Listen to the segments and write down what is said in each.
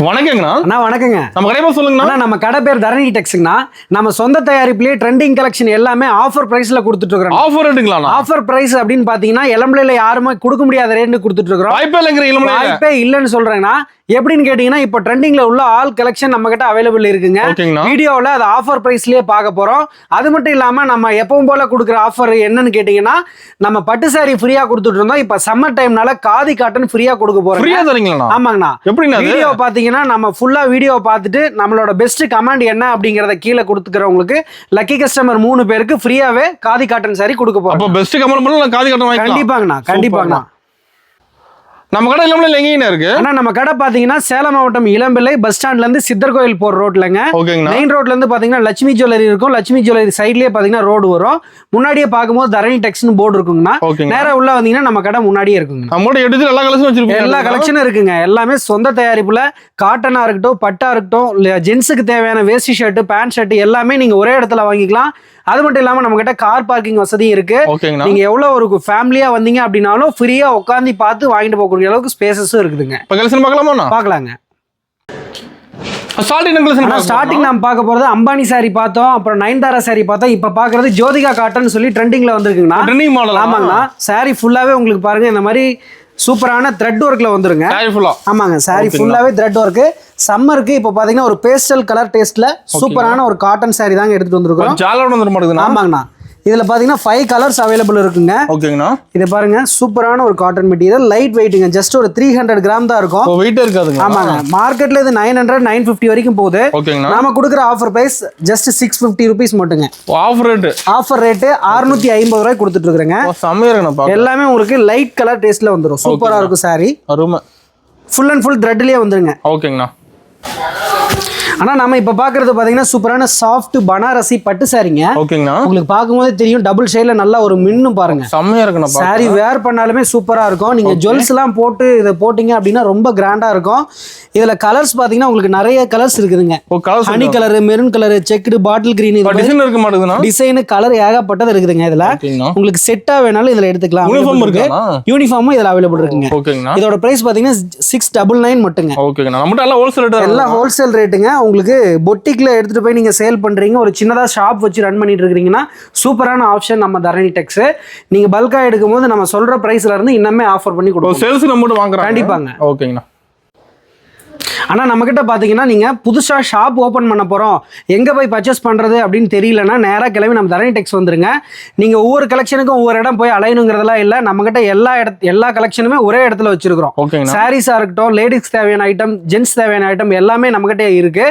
வணக்கங்கண்ணா. அண்ணா வணக்கங்க. நம்ம கடை பேர் சொல்லுங்கண்ணா. நம்ம கடை பேர் தரணி டெக்ஸ்ங்கண்ணா. நம்ம சொந்த தயாரிப்புலயே ட்ரெண்டிங் கலெக்ஷன் எல்லாமே ஆஃபர் பிரைஸ்ல கொடுத்துட்டு இருக்கோம். ஆஃபர் ரேட்டுங்களா? ஆஃபர் பிரைஸ் அப்படின்னு பாத்தீங்கன்னா இளம்பிள்ளையில யாருமே கொடுக்க முடியாத ரேட்டு கொடுத்துட்டு இருக்கோம். வாய்ப்பே இல்லைன்னு சொல்றேன்னா எப்படின்னு கேட்டீங்கன்னா இப்ப ட்ரெண்டிங்ல உள்ள ஆல் கலெக்ஷன் நம்ம கிட்ட அவைலபிள் இருக்குங்க. வீடியோவில் அது ஆஃபர் பிரைஸ்லயே பார்க்க போறோம். அது மட்டும் இல்லாம நம்ம எப்பவும் போல கொடுக்குற ஆஃபர் என்னன்னு கேட்டீங்கன்னா நம்ம பட்டு சாரி ஃப்ரீயா கொடுத்துட்டு இருந்தோம். இப்ப சம்மர் டைம்னால காதி காட்டன் ஃப்ரீயா கொடுக்க போறோம். ஆமாங்கண்ணா. வீடியோ பாத்தீங்கன்னா நம்ம ஃபுல்லா வீடியோ பார்த்துட்டு நம்மளோட பெஸ்ட் கமெண்ட் என்ன அப்படிங்கறத கீழே கொடுத்துக்கிறவங்களுக்கு லக்கி கஸ்டமர் 3 பேருக்கு ஃப்ரீயாவே காதி காட்டன் சாரி கொடுக்க போறோம். பெஸ்ட் கமெண்ட் பண்ணா காதி காட்டன் வாங்கிக்கலாம். கண்டிப்பாங்கண்ணா, கண்டிப்பாங்கண்ணா. நம்ம கடை இளம்பிள்ளை எங்கேயும் இருக்கு. ஆனா நம்ம கடை பாத்தீங்கன்னா சேலம் மாவட்டம் இளம்பிள்ளை பஸ் ஸ்டாண்ட்ல இருந்து சித்தர் கோயில் போற ரோட்லங்க. மெயின் ரோட்ல இருந்து பாத்தீங்கன்னா லட்சுமி ஜுவல்லரி இருக்கும். லட்சுமி ஜுவல்லரி சைட்லயே பாத்தீங்கன்னா ரோடு வரும். முன்னாடியே பார்க்கும்போது தரணி டெக்ஸ்னு போர்டு இருக்குங்கண்ணா. நேரா உள்ள வந்தீங்கன்னா நம்ம கடை முன்னாடியே இருக்குங்க. நம்மளோட எடுத்து எல்லா கலெக்ஷனும் வச்சிருக்கோம். எல்லா கலெக்ஷனும் இருக்குங்க. எல்லாமே சொந்த தயாரிப்புல காட்டனா இருக்கட்டும், பட்டா இருக்கட்டும், ஜென்ஸுக்கு தேவையான வேஸ்டி ஷர்ட், பேண்ட் ஷர்ட் எல்லாமே நீங்க ஒரே இடத்துல வாங்கிக்கலாம். அது மட்டும் இல்லாம நம்ம கிட்ட கார் பார்க்கிங் வசதியும் இருக்கு. நீங்க எவ்வளவு ஒரு ஃபேமிலியா வந்தீங்க அப்படின்னாலும் ஃப்ரீயா உட்காந்து பார்த்து வாங்கிட்டு போகக்கூடிய அளவுக்கு ஸ்பேசஸும் இருக்குதுங்க. பார்க்கலாங்க. ஸ்டார்டிங் நம்ம பார்க்க போறது அம்பானி சாரி பார்த்தோம், அப்புறம் நயன்தாரா சாரி பார்த்தோம். இப்ப பாக்குறது ஜோதிகா காட்டன் சொல்லி ட்ரெண்டிங்ல வந்திருக்குங்கண்ணா. ஆமாங்கண்ணா. சாரி ஃபுல்லாவே உங்களுக்கு பாருங்க இந்த மாதிரி சூப்பரான த்ரெட் ஒர்க்ல வந்துருங்க. ஆமாங்க, சாரி ஃபுல்லாவே த்ரெட் ஒர்க். சம்மருக்கு இப்போ பாத்தீங்கன்னா ஒரு பேஸ்டல் கலர் டேஸ்ட்ல சூப்பரான ஒரு காட்டன் சாரி தாங்க எடுத்துட்டு வந்திருக்கோம். ஆமாங்கண்ணா. இதுல பாத்தீங்கன்னா 5 கலர்ஸ் அவைலபிள் இருக்குங்க. ஓகேங்கண்ணா. இது பாருங்க சூப்பரான ஒரு காட்டன் மெட்டீரியல், லைட் வெயிட்டுங்க. ஜஸ்ட் ஒரு 300 கிராம் தான் இருக்கும். வெயிட் இருக்காதுங்க. ஆமாங்க. மார்க்கெட்ல இது 900 950 வரைக்கும் போகுது. நாம கொடுக்குற ஆஃபர் பிரைஸ் ஜஸ்ட் 650 ரூபீஸ் மட்டுங்க. ஆஃபர் ரேட் 650 ரூபாய் கொடுத்துட்டு இருக்கேங்க. எல்லாமே உங்களுக்கு லைட் கலர் டேஸ்ட்ல வந்துடும். சூப்பரா இருக்கும் சாரி. ஃபுல் அண்ட் ஃபுல் த்ரெட்லயே வந்துருங்க. ஓகேங்கண்ணா. ஆனா நம்ம இப்ப பாக்குறது பாத்தீங்கன்னா சூப்பரான சாஃப்ட் பனாரசி பட்டு சாரிங்க. ஓகேங்கண்ணா. உங்களுக்கு பார்க்கும்போது தெரியும் டபுள் ஷேட்ல நல்லா ஒரு மின்னும் பாருங்க. செம்மையா இருக்கு. சாரி வேர் பண்ணாலுமே சூப்பரா இருக்கும். நீங்க ஜுவல்ஸ் எல்லாம் போட்டு இதை போட்டீங்க அப்படின்னா ரொம்ப கிராண்டா இருக்கும். இதுல கலர்ஸ் பாத்தீங்கன்னா உங்களுக்கு நிறைய கலர்ஸ் இருக்குதுங்க. Honey colour, maroon colour, checked, bottle green, design colour ஏகப்பட்டது இருக்குதுங்க. இதுல உங்களுக்கு செட்டா வேணாலும் இதுல எடுத்துக்கலாம். யூனிஃபார்மும் இதுல அவைலபிள் இருக்குங்க. இதோட பிரைஸ் பாத்தீங்கன்னா 699 மட்டுங்க. எல்லாம் ஹோல்சேல் ரேட்டுங்க. உங்களுக்கு பொட்டிக்ல எடுத்துட்டு போய் நீங்க சேல் பண்றீங்க, ஒரு சின்னதா ஷாப் வச்சு ரன் பண்ணிட்டு இருக்கீங்கன்னா சூப்பரான ஆப்ஷன் நம்ம தரணி டெக்ஸ். நீங்க பல்கா எடுக்கும் போது நம்ம சொல்ற பிரைஸ்ல இருந்து இன்னமே ஆஃபர் பண்ணி கொடுப்போம். சேல்ஸ் நம்ம வாங்குறோம். கண்டிப்பாங்க. ஓகேங்கண்ணா. ஆனா நம்ம கிட்ட பாத்தீங்கன்னா நீங்க புதுசா ஷாப் ஓபன் பண்ண போறோம், எங்க போய் பர்ச்சேஸ் பண்றது அப்படின்னு தெரியலன்னா நேரா கிளம்பி நம்ம தரணி டெக்ஸ் வந்துருங்க. நீங்க ஒவ்வொரு கலெக்ஷனுக்கும் ஒவ்வொரு இடம் போய் அலையணுங்கிறதெல்லாம் இல்ல. நம்ம கிட்ட எல்லா கலெக்ஷனுமே ஒரே இடத்துல வச்சிருக்கிறோம். சாரீஸா இருக்கட்டும், லேடிஸ் தேவையான ஐட்டம், ஜென்ஸ் தேவையான ஐட்டம் எல்லாமே நம்ம கிட்ட இருக்கு.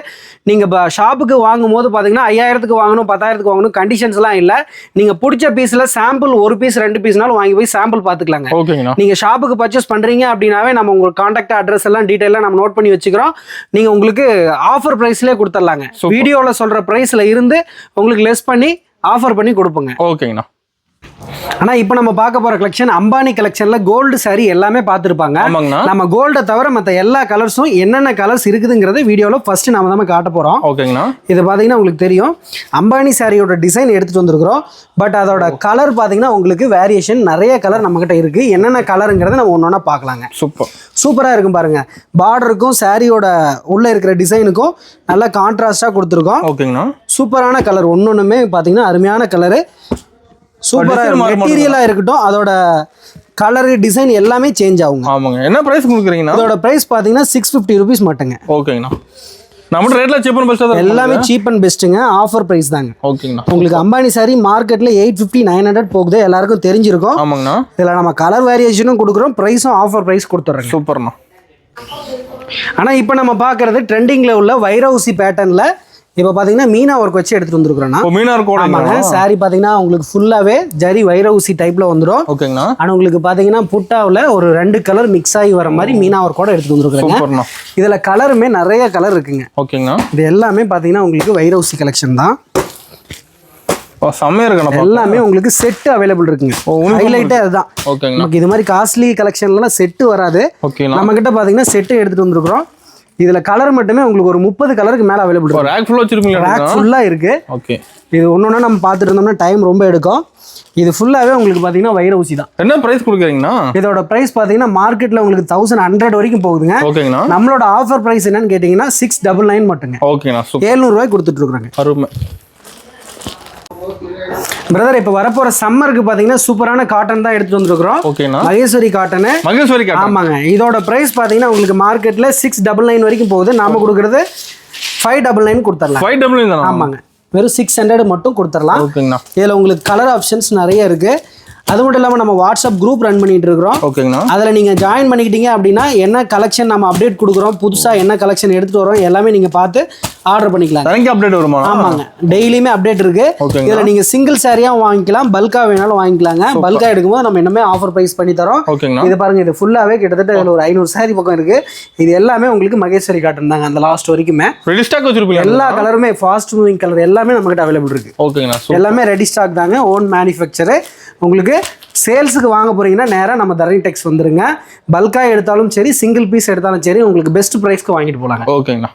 நீங்க ஷாப்புக்கு வாங்கும் போது பாத்தீங்கன்னா 5000க்கு வாங்கணும், 10,000க்கு வாங்கணும் கண்டிஷன்ஸ் எல்லாம் இல்ல. நீங்க பிடிச்ச பீஸ்ல சாம்பிள் 1 பீஸ் 2 பீஸ்னாலும் வாங்கி போய் சாம்பிள் பாத்துக்கலாங்க. நீங்க ஷாப்புக்கு பர்ச்சேஸ் பண்றீங்க அப்படின்னாவே நம்ம உங்களுக்கு கான்டாக்ட் அட்ரஸ் எல்லாம் டீடைலா நம்ம நோட் பண்ணி வச்சுக்கிறோம். நீங்க உங்களுக்கு ஆஃபர் பிரைஸ்லயே கொடுத்துடலாங்க. வீடியோல சொல்ற பிரைஸ்ல இருந்து உங்களுக்கு லெஸ் பண்ணி ஆஃபர் பண்ணி கொடுப்போங்க. ஓகேங்கண்ணா. ஆனா இப்ப நம்ம பார்க்க போற கலெக்ஷன் அம்பானி கலெக்ஷன்ல கோல்டு சாரி எல்லாமே பார்த்திருப்பாங்க. நம்ம கோல்ட தவிர மத்த எல்லா கலர்ஸும் என்னென்ன கலர்ஸ் இருக்குதுங்கறத வீடியோல ஃபர்ஸ்ட் நாம தான் காட்ட போறோம். ஓகேங்கண்ணா. இது பாத்தீங்கன்னா உங்களுக்கு தெரியும் அம்பானி சாரியோட டிசைன் எடுத்துட்டு வந்திருக்கிறோம். பட் அதோட கலர் பாத்தீங்கன்னா உங்களுக்கு வேரியேஷன் நிறைய கலர் நம்ம கிட்ட இருக்கு. என்னென்ன கலருங்கிறத நம்ம ஒன்னொன்னா பார்க்கலாங்க. சூப்பரா இருக்கும் பாருங்க. பார்டருக்கும் சாரியோட உள்ள இருக்கிற டிசைனுக்கும் நல்ல கான்ட்ராஸ்டா கொடுத்துருக்கோம். ஓகேங்கண்ணா. சூப்பரான கலர் ஒன்னொன்னுமே பாத்தீங்கன்னா அருமையான கலரு. சூப்பரா மெட்டீரியலா இருக்கட்டும், அதோட கலர் டிசைன் எல்லாமே சேஞ்ச் ஆகும். ஆமாங்க. என்ன பிரைஸ் கொடுக்குறீங்கன்னா இதோட பிரைஸ் பாத்தீங்கன்னா 650 ரூபீஸ் மட்டுங்க. ஓகேங்கண்ணா. நம்ம ரேட்ல சீப் அண்ட் பெஸ்ட் எல்லாமே சீப் அண்ட் பெஸ்ட்டுங்க. ஆஃபர் பிரைஸ் தாங்க. ஓகேங்கண்ணா. உங்களுக்கு அம்பானி சாரி மார்க்கெட்ல 850 900 போகுது, எல்லாருக்கும் தெரிஞ்சிருக்கும். ஆமாங்கண்ணா. இதுல நம்ம கலர் வேரியேஷனும் கொடுக்குறோம், பிரைஸும் ஆஃபர் பிரைஸ் கொடுத்துறோம். சூப்பர்ண்ணா. ஆனா இப்போ நம்ம பாக்குறது ட்ரெண்டிங்ல உள்ள வைரவுசி பேட்டர்ன்ல இப்போ பாத்தீங்கன்னா மீனா ஒர்க் வச்சு எடுத்துட்டு வந்துருக்கோம்னா. மீனா ஒர்க் ஆமாங்க. சாரி பாத்தீங்கன்னா உங்களுக்கு ஃபுல்லாவே ஜரி வைரவுசி டைப்ல வந்துரும். ஓகேங்கண்ணா. ஆனா உங்களுக்கு பாத்தீங்கன்னா புட்டாவுல ஒரு 2 கலர் மிக்ஸ் ஆகி வர மாதிரி மீனா ஒர்க்கோட எடுத்துட்டு வந்துருக்காங்க. இதுல கலருமே நிறைய கலர் இருக்குங்க. ஓகேங்கண்ணா. இது எல்லாமே பாத்தீங்கன்னா உங்களுக்கு வைரவுசி கலெக்ஷன் தான். எல்லாமே உங்களுக்கு செட் அவைலபிள் இருக்குங்க. ஹைலைட்டே அதுதான். நமக்கு இது மாதிரி காஸ்ட்லி கலெக்ஷன்லாம் செட்டு வராது. நம்ம கிட்ட பாத்தீங்கன்னா செட்டு எடுத்துட்டு வந்துருக்கோம். இதுல கலர் மட்டுமே உங்களுக்கு ஒரு 30 கலருக்கு மேல அவைலபிள் இருக்கு. ரேக் ஃபுல்லா வச்சிருக்கீங்க. ரேக் ஃபுல்லா இருக்கு. ஓகே. இது ஒன்னொன்னா நம்ம பார்த்துட்டு இருந்தோம்னா டைம் ரொம்ப எடுக்கும். இது ஃபுல்லாவே உங்களுக்கு பாத்தீங்கன்னா வைர ஊசி தான். என்ன பிரைஸ் கொடுக்குறீங்கண்ணா? இதோட பிரைஸ் பாத்தீங்கன்னா மார்க்கெட்ல உங்களுக்கு 1100 வரைக்கும் போகுதுங்க. ஓகேங்கண்ணா. நம்மளோட ஆஃபர் பிரைஸ் என்னன்னு கேட்டீங்கன்னா 699 மட்டுங்க. ஓகேண்ணா. 700 ரூபாய் கொடுத்துட்டு இருக்காங்க. அருமை. பிரதர் இப்போ வரப்போற சம்மருக்கு பாத்தீங்கன்னா சூப்பரான காட்டன் தான் எடுத்துட்டு வந்திருக்கிறோம். ஓகேண்ணா. மகேஸ்வரி காட்டன். மகேஸ்வரி காட்டன். ஆமாங்க. இதோட பிரைஸ் பாத்தீங்கன்னா உங்களுக்கு மார்க்கெட்ல 699 வரைக்கும் போகுது. நாம கொடுக்கறது 599 கொடுத்துடலாம். 599 தானா? ஆமாங்க. வெறும் 600 மட்டும் கொடுத்துடலாம். ஓகேங்கண்ணா. இதுல உங்களுக்கு கலர் ஆப்ஷன்ஸ் நிறைய இருக்கு. அது மட்டும் இல்லாமல் நம்ம வாட்ஸ்அப் குரூப் ரன் பண்ணிட்டு இருக்கிறோம். ஓகேங்கண்ணா. அதில் நீங்கள் ஜாயின் பண்ணிக்கிட்டீங்க அப்படின்னா என்ன கலெக்ஷன் நம்ம அப்டேட் கொடுக்குறோம், புதுசாக என்ன கலெக்ஷன் எடுத்துட்டு வரோம் எல்லாமே நீங்கள் பார்த்து ஆர்டர் பண்ணிக்கலாம். எனக்கு அப்டேட் வருமா? ஆமாங்க, டெய்லியுமே அப்டேட் இருக்கு. இதில் நீங்கள் சிங்கிள் சாரியாக வாங்கிக்கலாம், பல்கா வேணாலும் வாங்கிக்கலாங்க. பல்கா எடுக்கும்போது நம்ம என்னமே ஆஃபர் ப்ரைஸ் பண்ணி தரோம். இது பாருங்க, இது ஃபுல்லாகவே கிட்டத்தட்ட இதில் ஒரு 500 சாரி பக்கம் இருக்கு. இது எல்லாமே உங்களுக்கு மகேஸ்வரி காட்டன் தாங்க. அந்த லாஸ்ட் வரைக்குமே எல்லா கலருமே ஃபாஸ்ட் மூவிங் கலர் எல்லாமே நம்மகிட்ட அவைலபிள் இருக்கு. ஓகேங்களா. எல்லாமே ரெடி ஸ்டாக் தாங்க, ஓன் மேனுஃபேக்சர். உங்களுக்கு சேல்ஸுக்கு வாங்க போறீங்கன்னா நேராக நம்ம தரணி டெக்ஸ் வந்துருங்க. பல்காக எடுத்தாலும் சரி, சிங்கிள் பீஸ் எடுத்தாலும் சரி, உங்களுக்கு பெஸ்ட் ப்ரைஸ்க்கு வாங்கிட்டு போகலாங்க. ஓகேங்கண்ணா.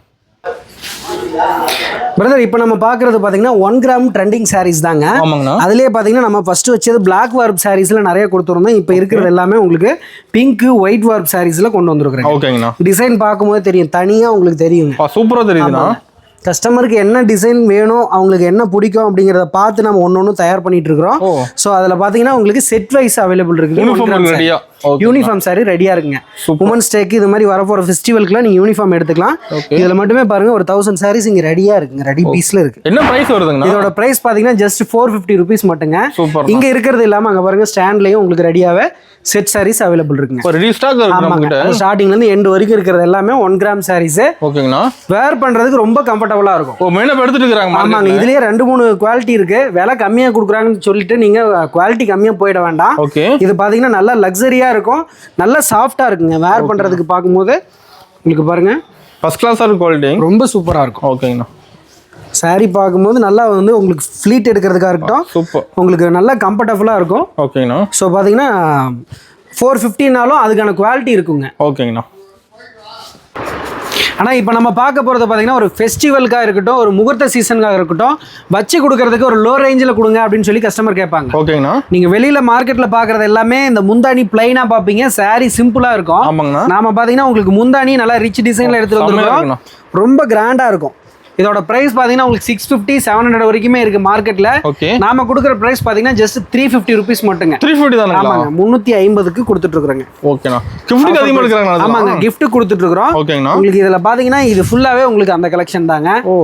பிரதர், இப்போ நம்ம பார்க்குறது பார்த்தீங்கன்னா 1 கிராம் ட்ரெண்டிங் சாரீஸ் தாங்க. அதுலேயே பார்த்தீங்கன்னா நம்ம ஃபர்ஸ்ட் வச்சது பிளாக் வார்ப் சாரீஸில் நிறைய கொடுத்துருந்தோம். இப்போ இருக்கிறது எல்லாமே உங்களுக்கு பிங்க் ஒயிட் வார்ப் சாரீஸில் கொண்டு வந்துருக்குறேன். ஓகேங்கண்ணா. டிசைன் பார்க்கும்போது தெரியும், தனியாக உங்களுக்கு தெரியும். சூப்பராக தெரியுதுண்ணா. கஸ்டமருக்கு என்ன டிசைன் வேணும், அவங்களுக்கு என்ன பிடிக்கும் அப்படிங்கிறத பார்த்து நம்ம ஒன்று தயார் பண்ணிட்டு இருக்கிறோம். ஸோ அதில் பார்த்தீங்கன்னா உங்களுக்கு செட் வைஸ் அவைலபிள் இருக்குது. யூனிஃபார்ம் சாரி ரெடியாக இருக்குங்க. உமன்ஸ் டேக்கு இது மாதிரி வரப்போகிற ஃபெஸ்டிவலுக்குலாம் நீங்கள் யூனிஃபார்ம் எடுத்துக்கலாம். இதில் மட்டுமே பாருங்க, ஒரு 1000 சாரீஸ் இங்கே ரெடியாக இருக்குங்க, ரெடி பீஸில் இருக்கு. என்ன பிரைஸ் வருதுங்க? இதோட பிரைஸ் பார்த்தீங்கன்னா ஜஸ்ட் 450 ருபீஸ் மட்டுங்க. இங்கே இருக்கிறது இல்லாமல் அங்கே பாருங்க, ஸ்டாண்ட்லேயும் உங்களுக்கு ரெடியாகவே செட் சாரீஸ் அவைலபிள் இருக்குங்க. ஸ்டார்டிங்லேருந்து எண்ட் வரைக்கும் இருக்கிறது எல்லாமே 1 கிராம் சாரீஸ். ஓகேங்களா. வேர் பண்ணுறதுக்கு ரொம்ப கம்ஃபர்டபுளாக இருக்கும். ஆமாங்க. இதுலேயே 2-3 குவாலிட்டி இருக்கு. விலை கம்மியாக கொடுக்குறாங்கன்னு சொல்லிட்டு நீங்கள் குவாலிட்டி கம்மியாக போயிட வேண்டாம். இது பார்த்தீங்கன்னா நல்லா லக்ஸரியாக இருக்கும், நல்லா சாஃப்டா இருக்குங்க. வேர் பண்றதுக்கு பார்க்கும்போது உங்களுக்கு பாருங்க, ஃபர்ஸ்ட் கிளாஸா இருக்கு, குவாலிட்டி ரொம்ப சூப்பரா இருக்கும். ஓகேங்கண்ணா. சாரி பார்க்கும்போது நல்லா வந்து உங்களுக்கு ஃப்ளீட் எடுக்கிறதுக்காக இருக்கட்டும், சூப்பர், உங்களுக்கு நல்லா கம்ஃபர்டபுளா இருக்கும். ஓகேங்கண்ணா. ஸோ பார்த்தீங்கன்னா 450நாலும் அதுக்கான குவாலிட்டி இருக்குங்க. ஓகேங்கண்ணா. ஆனால் இப்போ நம்ம பார்க்க போகிறது பார்த்தீங்கன்னா ஒரு ஃபெஸ்டிவலுக்காக இருக்கட்டும், ஒரு முகூர்த்த சீசனுக்காக இருக்கட்டும், வச்சு கொடுக்கறதுக்கு ஒரு லோ ரேஞ்சில் கொடுங்க அப்படின்னு சொல்லி கஸ்டமர் கேட்பாங்க. ஓகேங்கண்ணா. நீங்கள் வெளியில் மார்க்கெட்டில் பார்க்குறது எல்லாமே இந்த முந்தானி பிளைனாக பார்ப்பீங்க, சாரி சிம்பிளாக இருக்கும். ஆமாங்கண்ணா. நாம பார்த்தீங்கன்னா உங்களுக்கு முந்தானி நல்லா ரிச் டிசைனில் எடுத்துகிட்டு வந்துருக்கோம், ரொம்ப கிராண்டாக இருக்கும். இதோட பிரைஸ் பாத்தீங்கன்னா உங்களுக்கு 650 700 வரைக்குமே இருக்கு மார்க்கெட்ல. நாம கொடுக்குற பிரைஸ் பாத்தீங்கன்னா ஜஸ்ட் 350 ருபீஸ் மட்டுங்க. 350 தானே? ஆமாங்க, 350க்கு கொடுத்துட்டு இருக்கோங்க. ஓகேண்ணா. கிஃப்ட் அதிகமா எடுக்கறாங்க. ஆமாங்க, கிஃப்ட் கொடுத்துட்டு இருக்கோம். ஓகேங்கண்ணா. உங்களுக்கு இதுல பாத்தீங்கன்னா இது ஃபுல்லாவே உங்களுக்கு அந்த கலெக்ஷன் தாங்க. ஓ,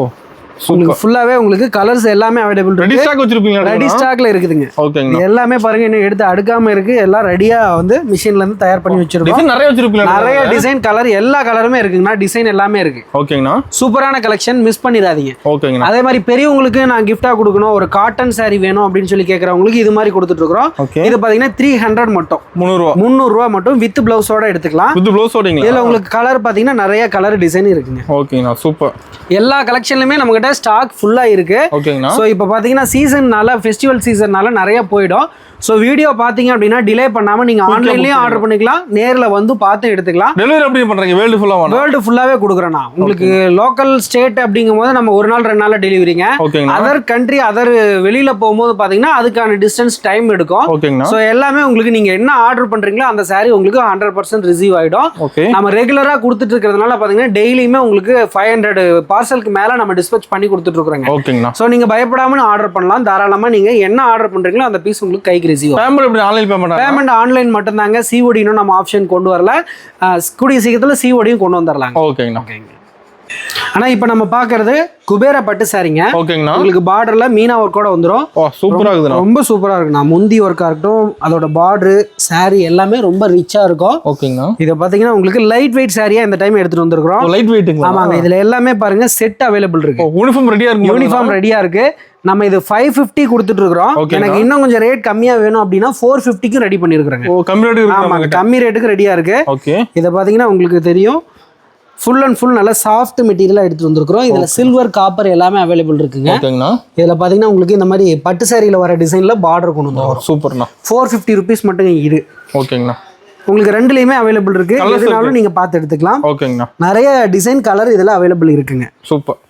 உங்களுக்கு ஃபுல்லாவே உங்களுக்கு கலர்ஸ் எல்லாமே அவைலபிள் இருக்கு. ரெடி ஸ்டாக் வச்சிருப்பீங்க? ரெடி ஸ்டாக்ல இருக்குதுங்க. ஓகேங்க. எல்லாமே பாருங்க, இன்னும் எடுத்து அடுக்காம இருக்கு. எல்லாம் ரெடியா வந்து மிஷின்ல இருந்து தயார் பண்ணி வச்சிருக்கோம். டிசைன் நிறைய வச்சிருப்பீங்க. நிறைய டிசைன், கலர், எல்லா கலருமே இருக்குங்கண்ணா. டிசைன் எல்லாமே இருக்கு. ஓகேங்கண்ணா. சூப்பரான கலெக்ஷன், மிஸ் பண்ணிடாதீங்க. ஓகேங்கண்ணா. அதே மாதிரி பெரியவங்களுக்கு நான் கிஃப்டா கொடுக்கணும், ஒரு காட்டன் சாரி வேணும் அப்படின்னு சொல்லி கேட்கறவங்களுக்கு இது மாதிரி கொடுத்துட்டு இருக்கோம். இது பாத்தீங்கன்னா 300 மட்டும், 300 ரூபாய் மட்டும் வித் பிளவுஸோட எடுத்துக்கலாம். வித் பிளவுஸோட இதுல உங்களுக்கு கலர் பாத்தீங்கன்னா நிறைய கலர் டிசைன் இருக்குங்க. ஓகேங்கண்ணா, சூப்பர். எல்லா கலெக்ஷன்லயுமே நம்ம கிட்ட ஸ்டாக் ஃபுல்லா இருக்கு. ஓகேங்கண்ணா. சோ இப்போ பாத்தீங்கன்னா சீசன்னால, ஃபெஸ்டிவல் சீசன்னால நிறைய போயிடும். ஸோ வீடியோ பார்த்தீங்க அப்படின்னா டிலே பண்ணாமல் நீங்கள் ஆன்லைன்லேயும் ஆர்டர் பண்ணிக்கலாம், நேரில் வந்து பார்த்து எடுத்துக்கலாம். டெலிவரி எப்படி பண்ணுறீங்க? வேர்ல்டு ஃபுல்லாகவே கொடுக்குறேன்னா உங்களுக்கு லோக்கல் ஸ்டேட் அப்படிங்கும் போது நம்ம 1 நாள் 2 நாளில் டெலிவரிங்க. அதர் கண்ட்ரி, அதர் வெளியில் போகும்போது பார்த்தீங்கன்னா அதுக்கான டிஸ்டன்ஸ் டைம் எடுக்கும். ஸோ எல்லாமே உங்களுக்கு நீங்கள் என்ன ஆர்டர் பண்ணுறீங்களோ அந்த சாரி உங்களுக்கு 100% ரிசீவ் ஆகிடும். நம்ம ரெகுலராக கொடுத்துட்டு இருக்கிறதுனால பார்த்தீங்கன்னா டெய்லியுமே உங்களுக்கு 500 பார்சலுக்கு மேலே நம்ம டிஸ்பேச் பண்ணி கொடுத்துட்டு இருக்கிறோங்க. ஸோ நீங்கள் பயப்படாமல் ஆர்டர் பண்ணலாம். தாராளமாக நீங்கள் என்ன ஆர்டர் பண்ணுறீங்களோ அந்த பீஸ் உங்களுக்கு கைக்கு பேமெண்ட் ஆன்லைன் மட்டும் தாங்க. சிஓடி இன்னும் நம்ம ஆப்ஷன் கொண்டு வரல, கூடிய சீக்கிரத்தில் சிஓடியும் கொண்டு வந்துடலாம். ஓகேங்க. ஆனா இப்ப நம்ம பாக்குறது குபேரா பட்டு சாரிங்க. ஓகேங்கண்ணா. உங்களுக்கு பார்டர்ல மீனா ஒர்க்கோட வந்துரும். சூப்பரா இருக்குது, ரொம்ப சூப்பரா இருக்குண்ணா. முந்தி ஒர்க்கா இருக்கட்டும், அதோட பார்டர், சாரி எல்லாமே ரொம்ப ரிச்சா இருக்கும். ஓகேங்கண்ணா. இதை பாத்தீங்கன்னா உங்களுக்கு லைட் வெயிட் சாரியா இந்த டைம் எடுத்துட்டு வந்திருக்கிறோம். Light weight. ஆமாங்க, இதுல எல்லாமே பாருங்க செட் அவைலபிள் இருக்கு. யூனிஃபார்ம் ரெடியா இருக்கு. யூனிஃபார்ம் ரெடியா இருக்கு. நம்ம இது 550 கொடுத்துட்டு இருக்கிறோம். எனக்கு இன்னும் கொஞ்சம் ரேட் கம்மியா வேணும் அப்படின்னா 450க்கு ரெடி பண்ணிருக்காங்க. கம்மி ரேட்டுக்கு ரெடியா இருக்கு. இதை பாத்தீங்கன்னா உங்களுக்கு தெரியும், ஃபுல் அண்ட் ஃபுல் நல்ல சாஃப்ட் மெட்டீரியலா எடுத்துட்டு வந்திருக்கிறோம். இதுல சில்வர், காப்பர் எல்லாமே அவைலபிள் இருக்குங்க. இதுல பாத்தீங்கன்னா உங்களுக்கு இந்த மாதிரி பட்டு சாரியில வர டிசைன்ல பார்டர் கொண்டு வந்துரும். சூப்பர்ண்ணா. 450 ருபீஸ் மட்டும் இது. ஓகேங்கண்ணா. உங்களுக்கு ரெண்டுலயுமே அவைலபிள் இருக்கு. எதுனாலும் நீங்க பார்த்து எடுத்துக்கலாம். ஓகேங்கண்ணா. நிறைய டிசைன் கலர் இதெல்லாம் அவைலபிள் இருக்குங்க. சூப்பர்.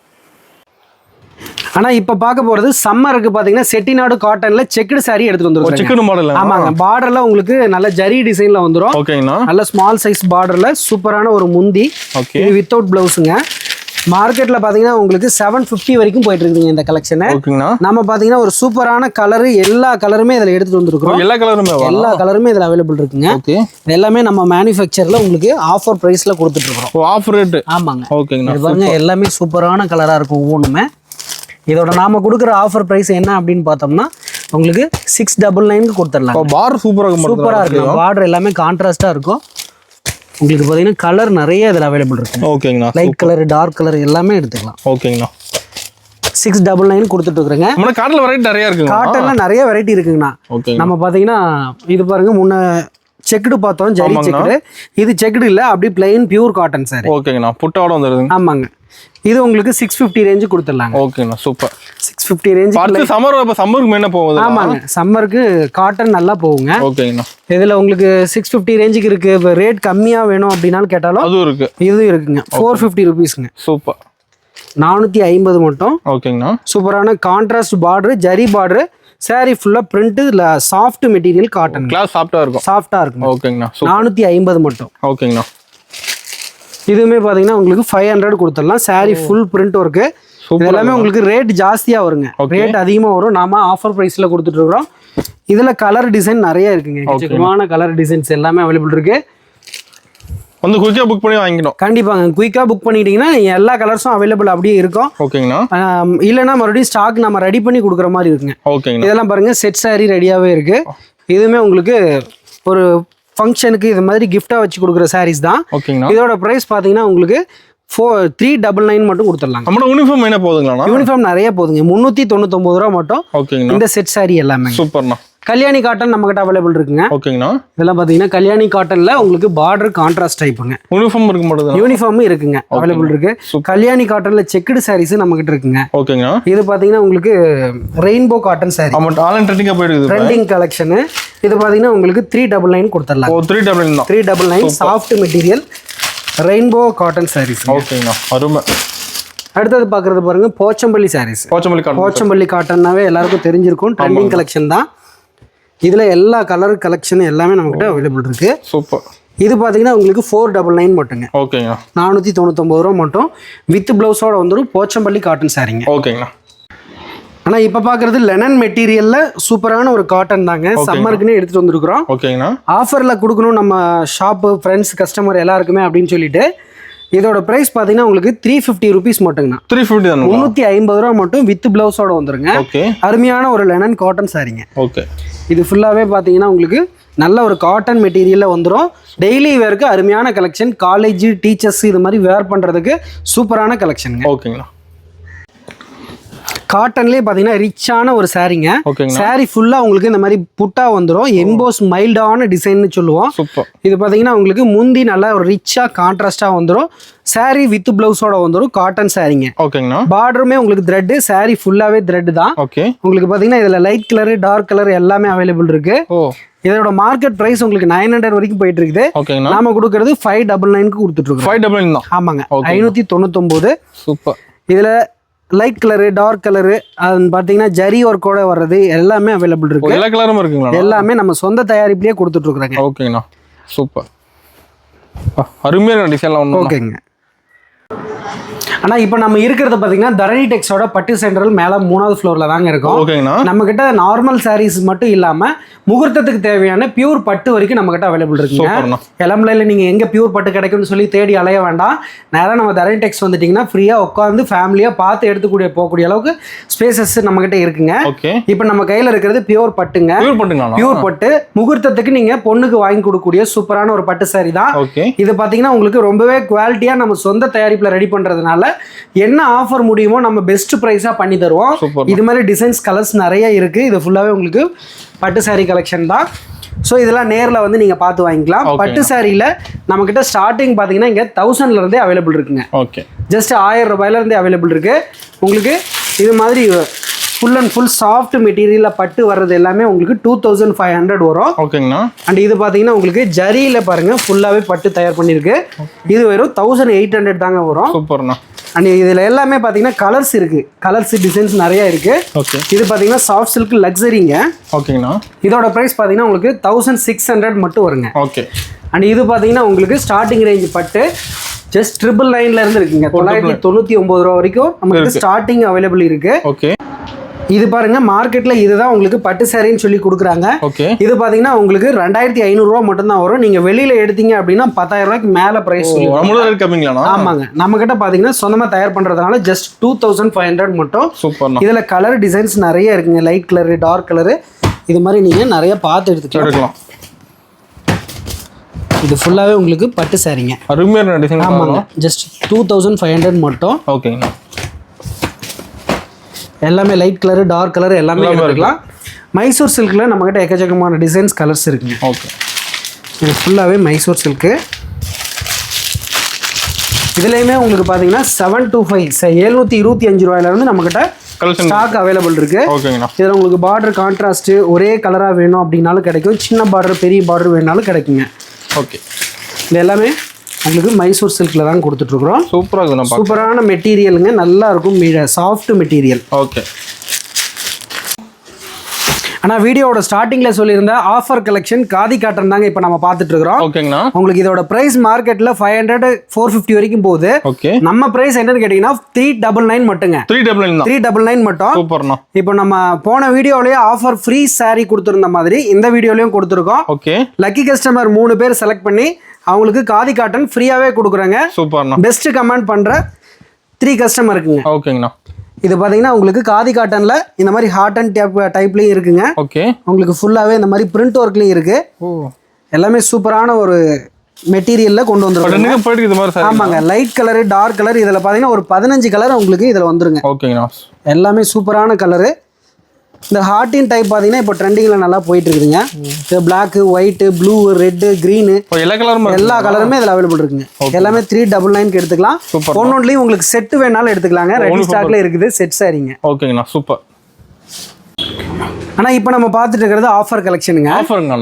ஆனா இப்ப பார்க்க போறது சம்மருக்கு பாத்தீங்கன்னா செட்டிநாடு காட்டன்ல செக்குடு சாரி எடுத்துட்டு வந்துருக்கோம். Checked model. ஆமாங்க. பார்டர்ல உங்களுக்கு நல்ல ஜரி டிசைன்ல வந்துரும். ஓகேங்கண்ணா. நல்ல ஸ்மால் சைஸ் பார்டர்ல சூப்பரான ஒரு முந்தி. ஓகே. இது வித்தவுட் பிளவுஸுங்க. மார்க்கெட்ல பாத்தீங்கன்னா உங்களுக்கு 750 வரைக்கும் போயிட்டு இருக்குங்க இந்த கலெக்ஷன். ஓகேங்கண்ணா. நம்ம பாத்தீங்கன்னா ஒரு சூப்பரான கலர், எல்லா கலருமே இதுல எடுத்துட்டு வந்திருக்கோம். எல்லா கலருமே இதுல அவைலபிள் இருக்குங்க. ஓகே. எல்லாமே நம்ம மேனுஃபேக்சர்ல உங்களுக்கு ஆஃபர் பிரைஸ்ல கொடுத்துட்டு இருக்கோம். Offer rate. ஆமாங்க. ஓகேங்கண்ணா. இது பாருங்க எல்லாமே சூப்பரான கலரா இருக்கும் ஒவ்வொன்றுமே. இதோட நாம கொடுக்குற ஆஃபர் பிரைஸ் என்ன அப்படின்னு பார்த்தோம்னா உங்களுக்கு 699 கொடுத்துடலாம். பார்டர் சூப்பரா இருக்கும். பார்டர் எல்லாமே கான்ட்ராஸ்டா இருக்கும். உங்களுக்கு பார்த்தீங்கன்னா கலர் நிறைய இதில் அவைலபிள் இருக்கு. ஓகேங்கண்ணா. லைட் கலர், டார்க் கலர் எல்லாமே எடுத்துக்கலாம். ஓகேங்கண்ணா. 699 கொடுத்துட்டு இருக்கிறேங்க. நம்ம காட்டன்ல வெரைட்டி நிறைய இருக்குங்க. காட்டன்ல நிறைய வெரைட்டி இருக்குங்கண்ணா. நம்ம பார்த்தீங்கன்னா இது பாருங்க, முன்ன செக்குடு பார்த்தோம், ஜரி செக்குடு. இது செக்குடு இல்ல, அப்படியே பிளைன் பியூர் காட்டன் சார். ஓகேங்கண்ணா. புட்டாவோட வந்துருது. ஆமாங்க. இது உங்களுக்கு 650 ரேஞ்சு கொடுத்துடலாங்க. ஓகேண்ணா. சூப்பர். 650 ரேஞ்ச். சம்மருக்கு என்ன போகுது? ஆமாங்க, சம்மருக்கு காட்டன் நல்லா போகுங்க. ஓகேங்கண்ணா. இதுல உங்களுக்கு 650 ரேஞ்சுக்கு இருக்கு. இப்போ ரேட் கம்மியா வேணும் அப்படின்னாலும் கேட்டாலும் அதுவும் இருக்கு. இதுவும் இருக்குங்க. 450 ருபீஸ்ங்க. சூப்பர். 450 மட்டும். ஓகேங்கண்ணா. சூப்பரான contrast border, zari border, sari ஃபுல்லா print, soft material cotton. Class சாஃப்ட்டா இருக்கும். சாஃப்ட்டா இருக்கும். ஓகேங்கண்ணா. 450 மட்டும். ஓகேங்கண்ணா. இதுவுமே பாத்தீங்கன்னா உங்களுக்கு 500 கொடுத்துடலாம். Sorry full print work. எல்லாமே உங்களுக்கு ரேட் ஜாஸ்தியா வருங்க. ரேட் அதிகமா வரும். நாம ஆஃபர் பிரைஸ்ல கொடுத்துட்டு இருக்கோம். இதுல கலர் டிசைன் நிறைய இருக்குங்க. எக்கச்சக்கமான கலர் டிசைன்ஸ் எல்லாமே அவைலபிள் இருக்கு. வந்து குயிக்கா புக் பண்ணி வாங்கிக்கணும். கண்டிப்பாங்க. குயிக்கா புக் பண்ணிட்டீங்கன்னா எல்லா கலர்ஸும் அவைலபிள் அப்படியே இருக்கும். ஓகேங்கண்ணா. இல்லைன்னா மறுபடியும் ஸ்டாக் நம்ம ரெடி பண்ணி கொடுக்குற மாதிரி இருக்குங்க. ஓகேங்க. இதெல்லாம் பாருங்க, செட் சாரி ரெடியாவே இருக்கு. இதுவுமே உங்களுக்கு ஒரு ஃபங்க்ஷனுக்கு இது மாதிரி கிஃப்டா வச்சு கொடுக்குற சாரீஸ் தான். ஓகேங்கண்ணா. இதோட பிரைஸ் பாத்தீங்கன்னா உங்களுக்கு 399 மட்டும் கொடுத்துடலாம். நம்ம யூனிஃபார்ம் என்ன போகுதுங்களா? யூனிஃபார்ம் நிறைய போகுதுங்க. 399 ரூபா மட்டும். ஓகேங்கண்ணா. இந்த செட் சாரி எல்லாமே சூப்பர்ண்ணா. கல்யாணி காட்டன் நம்ம கிட்ட அவைலபிள் இருக்குங்க. ஓகேங்கண்ணா. இதெல்லாம் பாத்தீங்கன்னா கல்யாணி காட்டன்ல உங்களுக்கு பார்டர் கான்ட்ராஸ்ட் டைப்புங்க. யூனிஃபார்ம் இருக்க மாட்டேங்குது. யூனிஃபார்மும் இருக்குங்க, அவைலபிள் இருக்கு. கல்யாணி காட்டன்ல செக்குடு சாரீஸ் நம்ம கிட்ட இருக்குங்க. ஓகேங்கண்ணா. இது பாத்தீங்கன்னா உங்களுக்கு ரெயின்போ காட்டன் சாரி. ஆமா, ஆன்லைன் ட்ரெண்டிங்கா போயிடுது. Trending collection. இது பாத்தீங்கன்னா உங்களுக்கு 399 கொடுத்துடலாம். 399 தான். 399 soft material rainbow cotton sarees. ஓகேங்கண்ணா. அருமை. அடுத்தது பாக்குறது பாருங்க, போச்சம்பள்ளி சாரீஸ். போச்சம்பள்ளி காட்டன்னாவே எல்லாருக்கும் தெரிஞ்சிருக்கும். ட்ரெண்டிங் கலெக்ஷன் தான். இதுல எல்லா கலர் கலெக்ஷன் எல்லாமே நம்மகிட்ட அவைலபிள் இருக்கு. சூப்பர். இது பாத்தீங்கன்னா உங்களுக்கு 499 மட்டுங்க. ஓகேங்க. 499 ரூபா மட்டும். வித் பிளவுஸோட வந்துடும். போச்சம்பள்ளி காட்டன் சாரிங்க. ஓகேங்கண்ணா. ஆனா இப்ப பாக்குறது லெனன் மெட்டீரியல்ல சூப்பரான ஒரு காட்டன் தாங்க. சம்மருக்குன்னு எடுத்துட்டு வந்திருக்கிறோம். ஓகேங்கண்ணா. ஆஃபர்ல கொடுக்கணும் நம்ம ஷாப்பு ஃப்ரெண்ட்ஸ் கஸ்டமர் எல்லாருக்குமே அப்படின்னு சொல்லிட்டு இதோட பிரைஸ் பாத்தீங்கன்னா உங்களுக்கு 350 ருபீஸ் மட்டுங்கண்ணா. 350 தான். 350 ரூபா மட்டும் வித் பிளவுஸோட வந்துருங்க. ஓகே. அருமையான ஒரு லெனன் காட்டன் சாரிங்க. ஓகே. இது ஃபுல்லாவே பாத்தீங்கன்னா உங்களுக்கு நல்ல ஒரு காட்டன் மெட்டீரியல்ல வந்துடும். டெய்லி வேருக்கு அருமையான கலெக்ஷன். காலேஜ் டீச்சர்ஸ் இது மாதிரி வேர் பண்றதுக்கு சூப்பரான கலெக்ஷன். ஓகேங்களா. காட்டன்லேயே பார்த்தீங்கன்னா ரிச்சான ஒரு சாரீங்க. சாரி ஃபுல்லாக உங்களுக்கு இந்த மாதிரி புட்டா வந்துடும். எம்போஸ் மைல்டான டிசைன்னு சொல்லுவோம். இது பார்த்தீங்கன்னா உங்களுக்கு முந்தி நல்லா ஒரு ரிச்சாக கான்ட்ராஸ்டாக வந்துடும். சாரி வித் பிளவுஸோட வந்துடும். காட்டன் சாரீங்க. ஓகேங்கண்ணா. பார்டருமே உங்களுக்கு த்ரெட், சாரி ஃபுல்லாகவே த்ரெட் தான். ஓகே. உங்களுக்கு பார்த்தீங்கன்னா இதில் லைட் கலரு டார்க் கலர் எல்லாமே அவைலபிள் இருக்கு. இதோட மார்க்கெட் பிரைஸ் உங்களுக்கு 900 வரைக்கும் போயிட்டு இருக்குது. நாம கொடுக்கறது 599 கொடுத்துட்டு இருக்கோம். 599 தான். ஆமாங்க. 599. சூப்பர். இதுல லைட் கலரு டார்க் கலரு அது பார்த்தீங்கன்னா ஜரி ஒர்க்கோட வர்றது எல்லாமே அவைலபிள் இருக்கு. எல்லா கலரும் இருக்குங்களா? எல்லாமே நம்ம சொந்த தயாரிப்பிலேயே கொடுத்துட்டு இருக்கிறாங்க. ஓகேங்கண்ணா. சூப்பர். அருமையான டிசைன்லாம். ஓகேங்க. ஆனால் இப்போ நம்ம இருக்கிறத பார்த்தீங்கன்னா தரணி டெக்ஸோட பட்டு சென்ட்ரல் மேலே 3வது ஃப்ளோரில் தாங்க இருக்கும். ஓகேங்கண்ணா. நம்மக்கிட்ட நார்மல் சாரீஸ் மட்டும் இல்லாமல் முகூர்த்தத்துக்கு தேவையான பியூர் பட்டு வரைக்கும் நம்மக்கிட்ட அவைலபிள் இருக்குங்க. இளம்பிள்ளையில் நீங்கள் எங்கே பியூர் பட்டு கிடைக்கும்னு சொல்லி தேடி அலைய வேண்டாம். நேராக நம்ம தரணி டெக்ஸ் வந்துட்டிங்கன்னா ஃப்ரீயாக உட்காந்து ஃபேமிலியாக பார்த்து எடுத்துக்கூடிய போகக்கூடிய அளவுக்கு ஸ்பேசஸ் நம்மக்கிட்ட இருக்குங்க. இப்போ நம்ம கையில் இருக்கிறது பியூர் பட்டுங்க. பியூர் பட்டு முகூர்த்தத்துக்கு நீங்கள் பொண்ணுக்கு வாங்கி கொடுக்கக்கூடிய சூப்பரான ஒரு பட்டு சாரி தான். இது பார்த்தீங்கன்னா உங்களுக்கு ரொம்பவே குவாலிட்டியாக நம்ம சொந்த தயாரிப்பில் ரெடி பண்ணுறதுனால என்ன ஆஃபர் முடியுமோ நம்ம பெஸ்ட் பிரைஸா பண்ணி தருவோம். இது மாதிரி டிசைன்ஸ் கலர்ஸ் நிறைய இருக்கு. இது ஃபுல்லாவே உங்களுக்கு பட்டு சாரி கலெக்ஷன் தான். ஸோ இதெல்லாம் நேரில் வந்து நீங்க பார்த்து வாங்கிக்கலாம். பட்டு சாரியில நம்ம கிட்ட ஸ்டார்டிங் பாத்தீங்கன்னா இங்க 1000ல இருந்தே அவைலபிள் இருக்குங்க. ஓகே. ஜஸ்ட் 1000 ரூபாயில இருந்தே அவைலபிள் இருக்கு. உங்களுக்கு இது மாதிரி ஃபுல் அண்ட் ஃபுல் சாஃப்ட் மெட்டீரியலில் பட்டு வர்றது எல்லாமே உங்களுக்கு 2500 வரும். ஓகேங்கண்ணா. அண்ட் இது பார்த்தீங்கன்னா உங்களுக்கு ஜரியில் பாருங்கள் ஃபுல்லாகவே பட்டு தயார் பண்ணியிருக்கு. இது வெறும் 1800 தாங்க வரும். சூப்பர்ண்ணா. அண்ட் இதில் எல்லாமே பார்த்தீங்கன்னா கலர்ஸ் இருக்குது, கலர்ஸ் டிசைன்ஸ் நிறையா இருக்குது. ஓகே. இது பார்த்தீங்கன்னா சாஃப்ட் சில்க் லக்ஸரிங்க. ஓகேங்கண்ணா. இதோட ப்ரைஸ் பார்த்தீங்கன்னா உங்களுக்கு 1600 மட்டும் வருங்க. ஓகே. அண்ட் இது பார்த்தீங்கன்னா உங்களுக்கு ஸ்டார்டிங் ரேஞ்ச் பட்டு ஜஸ்ட் 999 இருந்து இருக்குங்க. 999 ரூபா வரைக்கும் நமக்கு ஸ்டார்டிங் அவைலபிள் இருக்கு. ஓகே. இது பாருங்க மார்க்கெட்ல இதுதான் உங்களுக்கு பட்டு சாரின்னு சொல்லி கொடுக்குறாங்க. ஓகே. இது பாத்தீங்கன்னா உங்களுக்கு 2500 ரூபா மட்டும் தான் வரும். நீங்க வெளியில எடுத்தீங்க அப்படின்னா 10000 ரூபாய்க்கு மேல பிரைஸ் கம்மிங்களா? ஆமாங்க. நம்ம கிட்ட பாத்தீங்கன்னா சொந்தமா தயார் பண்றதுனால ஜஸ்ட் 2500 மட்டும். சூப்பர். இதுல கலர் டிசைன்ஸ் நிறைய இருக்குங்க. லைட் கலர், டார்க் கலர், இது மாதிரி நீங்க நிறைய பார்த்து எடுத்துக்கலாம். இது ஃபுல்லாவே உங்களுக்கு பட்டு சாரிங்க. அருமையான டிசைன். ஆமாங்க. ஜஸ்ட் 2500 மட்டும். ஓகேங்க. எல்லாமே லைட் கலர், டார்க் கலர் எல்லாமே எடுத்துக்கலாம். மைசூர் சில்க்ல நம்ம கிட்ட எக்கச்சக்கமான டிசைன்ஸ் கலர்ஸ் இருக்குங்க. ஓகே. இது ஃபுல்லாவே மைசூர் சில்க். இதுலயுமே உங்களுக்கு பாத்தீங்கன்னா 725 725 ரூபாயில இருந்து நம்ம கிட்ட ஸ்டாக் அவைலபிள் இருக்கு. ஓகேங்கண்ணா. இதுல உங்களுக்கு பார்டர் கான்ட்ராஸ்ட் ஒரே கலரா வேணும் அப்படின்னாலும் கிடைக்கும். சின்ன பார்டர், பெரிய பார்டர் வேணாலும் கிடைக்குங்க. ஓகே. இது எல்லாமே உங்களுக்கு மைசூர் சில்க்ல தான் கொடுத்துட்டு இருக்கிறோம். சூப்பரான மெட்டீரியலுங்க. நல்லா இருக்கும், சாஃப்ட் மெட்டீரியல். ஓகே. ஆனால் வீடியோட ஸ்டார்டிங்ல சொல்லியிருந்த ஆஃபர் கலெக்ஷன் காதி காட்டன் தாங்க இப்போ நம்ம பார்த்துட்டு இருக்கிறோம். ஓகேங்கண்ணா. உங்களுக்கு இதோட பிரைஸ் மார்க்கெட்ல 500 450 வரைக்கும் போகுது. ஓகே. நம்ம பிரைஸ் என்னன்னு கேட்டீங்கன்னா 399 மட்டுங்க. 399 மட்டும். சூப்பர்ண்ணா. இப்போ நம்ம போன வீடியோலயே ஆஃபர் ஃப்ரீ சாரி கொடுத்துருந்த மாதிரி இந்த வீடியோலயும் கொடுத்துருக்கோம். ஓகே. லக்கி கஸ்டமர் 3 பேர் செலக்ட் பண்ணி அவங்களுக்கு காதி காட்டன் ஃப்ரீயாவே கொடுக்குறாங்க. சூப்பர்ண்ணா. பெஸ்ட் கமெண்ட் பண்ற 3 கஸ்டமர் இருக்குங்க. ஓகேங்கண்ணா. இது பாத்தீங்கன்னா உங்களுக்கு காதி காட்டன்ல இந்த மாதிரி ஹார்ட் அண்ட் டைப்லயும் இருக்குங்க. ஓகே. உங்களுக்கு ஃபுல்லாவே இந்த மாதிரி பிரிண்ட் ஒர்க்லயும் இருக்கு. எல்லாமே சூப்பரான ஒரு மெட்டீரியல்ல கொண்டு வந்துருக்காங்க. ஆமாங்க. லைட் கலர், டார்க் கலர், இதுல பாத்தீங்கன்னா ஒரு 15 கலர் உங்களுக்கு இதுல வந்துருங்க. ஓகேங்கண்ணா. எல்லாமே சூப்பரான கலரு. இந்த ஹார்டின் டைப் பார்த்தீங்கன்னா இப்போ ட்ரெண்டிங்கில் நல்லா போயிட்டு இருக்குதுங்க. Black, white, blue, red, green எல்லா கலருமே இதில் அவைலபிள் இருக்குங்க. எல்லாமே 399 எடுத்துக்கலாம். ஒன்னொன்லையும் உங்களுக்கு செட்டு வேணாலும் எடுத்துக்கலாங்க. ரெடி ஸ்டாக்ல இருக்குது செட் சாரிங்க. ஓகேங்கண்ணா. சூப்பர். ஆனால் இப்போ நம்ம பார்த்துட்டு இருக்கிறது ஆஃபர் கலெக்ஷனுங்க.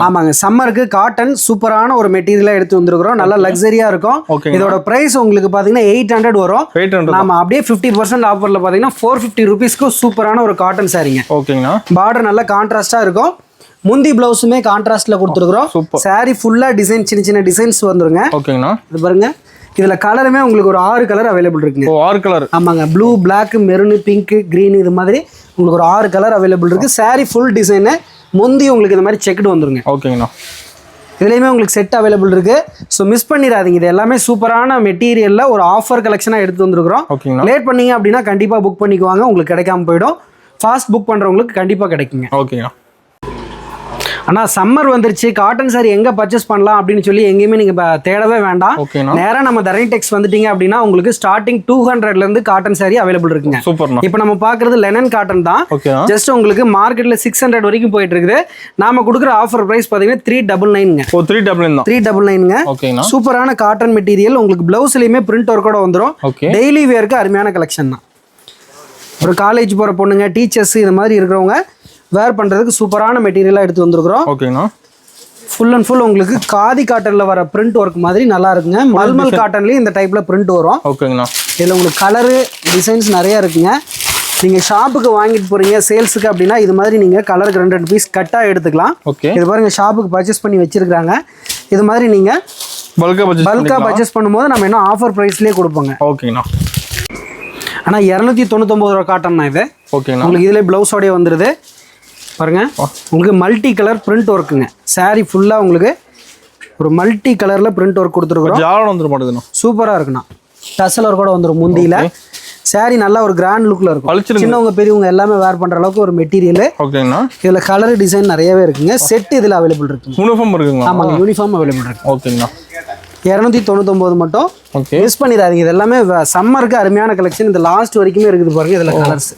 ஆமாங்க. சம்மருக்கு காட்டன் சூப்பரான ஒரு மெட்டீரியலாக எடுத்து வந்துருக்கிறோம். நல்லா லக்ஸரியா இருக்கும். இதோட பிரைஸ் உங்களுக்கு பார்த்தீங்கன்னா 800 வரும். நாம அப்படியே 50% ஆஃபர்ல பார்த்தீங்கன்னா 450 ருபீஸ்க்கு சூப்பரான ஒரு காட்டன் சாரிங்க. ஓகேங்கண்ணா. பார்டர் நல்லா கான்ட்ராஸ்டா இருக்கும். முந்தி பிளவுஸுமே கான்ட்ராஸ்ட்ல கொடுத்துருக்குறோம். சாரி ஃபுல்லா டிசைன், சின்ன சின்ன டிசைன்ஸ் வந்துருங்க. ஓகேங்கண்ணா. இது பாருங்க. இதுல கலருமே உங்களுக்கு ஒரு 6 கலர் அவைலபிள் இருக்குங்க. 6 கலர். ஆமாங்க. Blue, black, maroon, pink, green, இது மாதிரி உங்களுக்கு ஒரு 6 கலர் அவைலபிள் இருக்கு. Saree full design. முந்தி உங்களுக்கு இந்த மாதிரி செக்குடு வந்துருங்க. ஓகேங்கண்ணா. இதுலயுமே உங்களுக்கு செட் அவைலபிள் இருக்கு. ஸோ மிஸ் பண்ணிடாதீங்க. இது எல்லாமே சூப்பரான மெட்டீரியல்ல ஒரு ஆஃபர் கலெக்ஷனா எடுத்து வந்துருக்கிறோம். லேட் பண்ணீங்க அப்படின்னா கண்டிப்பா புக் பண்ணிக்குவாங்க. உங்களுக்கு கிடைக்காம போயிடும். ஃபாஸ்ட் புக் பண்றவங்களுக்கு கண்டிப்பா கிடைக்குங்க. ஓகேங்கண்ணா. ஆனால் சம்மர் வந்துருச்சு, காட்டன் சாரி எங்கே பர்ச்சேஸ் பண்ணலாம் அப்படின்னு சொல்லி எங்கேயுமே நீங்கள் தேடவே வேண்டாம். நேராக நம்ம தரணி டெக்ஸ் வந்துட்டீங்க அப்படின்னா உங்களுக்கு ஸ்டார்டிங் 200லேருந்து காட்டன் சாரி அவைலபிள் இருக்குங்க. இப்போ நம்ம பார்க்குறது லெனன் காட்டன் தான். ஜஸ்ட் உங்களுக்கு மார்க்கெட்டில் 600 வரைக்கும் போயிட்டு இருக்குது. நாம கொடுக்குற ஆஃபர் ப்ரைஸ் பார்த்தீங்கன்னா 399. 399. சூப்பரான காட்டன் மெட்டீரியல். உங்களுக்கு பிளவுஸ்லையுமே பிரிண்ட் ஒர்க்கோட வந்துடும். டெய்லி வேருக்கு அருமையான கலெக்ஷன் தான். ஒரு காலேஜ் போகிற பொண்ணுங்க, டீச்சர்ஸ், இது மாதிரி இருக்கிறவங்க வேர் பண்ணுறதுக்கு சூப்பரான மெட்டீரியலாக எடுத்து வந்துருக்குறோம். ஓகேண்ணா. ஃபுல் அண்ட் ஃபுல் உங்களுக்கு காதி காட்டனில் வர பிரிண்ட் ஒர்க் மாதிரி நல்லா இருக்குங்க. மல்மல் காட்டன்லேயும் இந்த டைப்பில் பிரிண்ட் வரும். ஓகேங்கண்ணா. இதில் உங்களுக்கு கலரு டிசைன்ஸ் நிறையா இருக்குங்க. நீங்கள் ஷாப்புக்கு வாங்கிட்டு போகிறீங்க சேல்ஸுக்கு அப்படின்னா இது மாதிரி நீங்கள் கலருக்கு 2 பீஸ் கட்டாக எடுத்துக்கலாம். ஓகே. இது பாருங்கள் ஷாப்புக்கு பர்ச்சேஸ் பண்ணி வச்சுருக்காங்க. இது மாதிரி நீங்கள் பல்காக பர்ச்சேஸ் பண்ணும்போது நம்ம இன்னும் ஆஃபர் ப்ரைஸ்லேயே கொடுப்போங்க. ஓகேண்ணா. ஆனால் 299 ரூபா காட்டன் தான் இது. ஓகேண்ணா. உங்களுக்கு இதில் ப்ளவுஸோடய வந்துடுது பாருங்க. உங்களுக்கு மல்டி கலர் பிரிண்ட் ஒர்க்குங்க. சாரி ஃபுல்லாக உங்களுக்கு ஒரு மல்டி கலரில் பிரிண்ட் ஒர்க் கொடுத்துருக்கோம். சூப்பராக இருக்குண்ணா. டசல் ஒர்க்கோட வந்துடும் முந்தியில். சாரி நல்லா ஒரு கிராண்ட் லுக்கில் இருக்கும். சின்னவங்க பெரியவங்க எல்லாமே வேர் பண்ணுற அளவுக்கு ஒரு மெட்டீரியல். ஓகேங்கண்ணா. இதில் கலர் டிசைன் நிறையவே இருக்குங்க. செட் இதில் அவைலபிள் இருக்குங்க. யூனிஃபார்ம் இருக்குங்க. ஆமாங்க. யூனிஃபார்ம் அவைலபிள் இருக்கு. ஓகேங்கண்ணா. 299 மட்டும். மிஸ் பண்ணிடாதீங்க. இது எல்லாமே சம்மருக்கு அருமையான கலெக்ஷன். இந்த லாஸ்ட் வரைக்குமே இருக்குது பாருங்க. இதில் கலர்ஸ்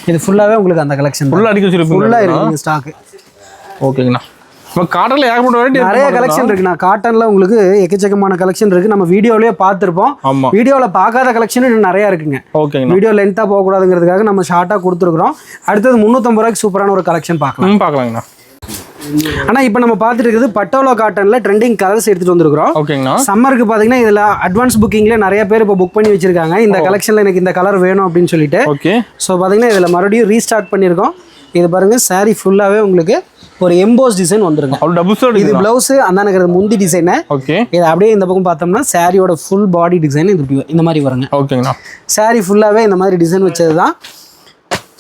இது ஃபுல்லாகவே உங்களுக்கு அந்த கலெக்ஷன் ஃபுல்லாக இருக்குங்க ஸ்டாக்கு. ஓகேங்கண்ணா. இப்போ காட்டன்ல ஏகப்பட்ட வெரைட்டி நிறைய கலெக்ஷன் இருக்குண்ணா. காட்டன்ல உங்களுக்கு எக்கச்சக்கமான கலெக்ஷன் இருக்கு. நம்ம வீடியோலயே பார்த்துருப்போம். ஆமா. வீடியோவில் பார்க்காத கலெக்ஷன் இன்னும் நிறைய இருக்குங்க. ஓகேங்கண்ணா. வீடியோ லென்த்தாக போகக்கூடாதுங்கிறதுக்காக நம்ம ஷார்ட்டாக கொடுத்துருக்குறோம். அடுத்தது 350 ரூபாய்க்கு சூப்பரான ஒரு கலெக்ஷன் பார்க்கலாம். பார்க்கலாங்கண்ணா. ஆனால் இப்போ நம்ம பார்த்துட்டு இருக்குது பட்டோலா காட்டனில் ட்ரெண்டிங் கலர்ஸ் எடுத்துகிட்டு வந்துருக்குறோம். ஓகேங்கண்ணா. சம்மருக்கு பார்த்தீங்கன்னா இதில் அட்வான்ஸ் புக்கிங்லேயே நிறைய பேர் இப்போ புக் பண்ணி வச்சிருக்காங்க. இந்த கலெக்ஷனில் எனக்கு இந்த கலர் வேணும் அப்படின்னு சொல்லிட்டு. ஓகே. ஸோ பார்த்தீங்கன்னா இதில் மறுபடியும் ரீஸ்டாக் பண்ணியிருக்கோம். இது பாருங்கள், சாரீ ஃபுல்லாகவே உங்களுக்கு ஒரு எம்போஸ் டிசைன் வந்துருங்க. இது பிளவுஸ் அந்தானக்கிறது முந்தி டிசைனு. ஓகே. இது அப்படியே இந்த பக்கம் பார்த்தோம்னா சாரியோட ஃபுல் பாடி டிசைன் இந்த மாதிரி வருங்க. ஓகேங்கண்ணா. சாரீ ஃபுல்லாகவே இந்த மாதிரி டிசைன் வச்சது தான்.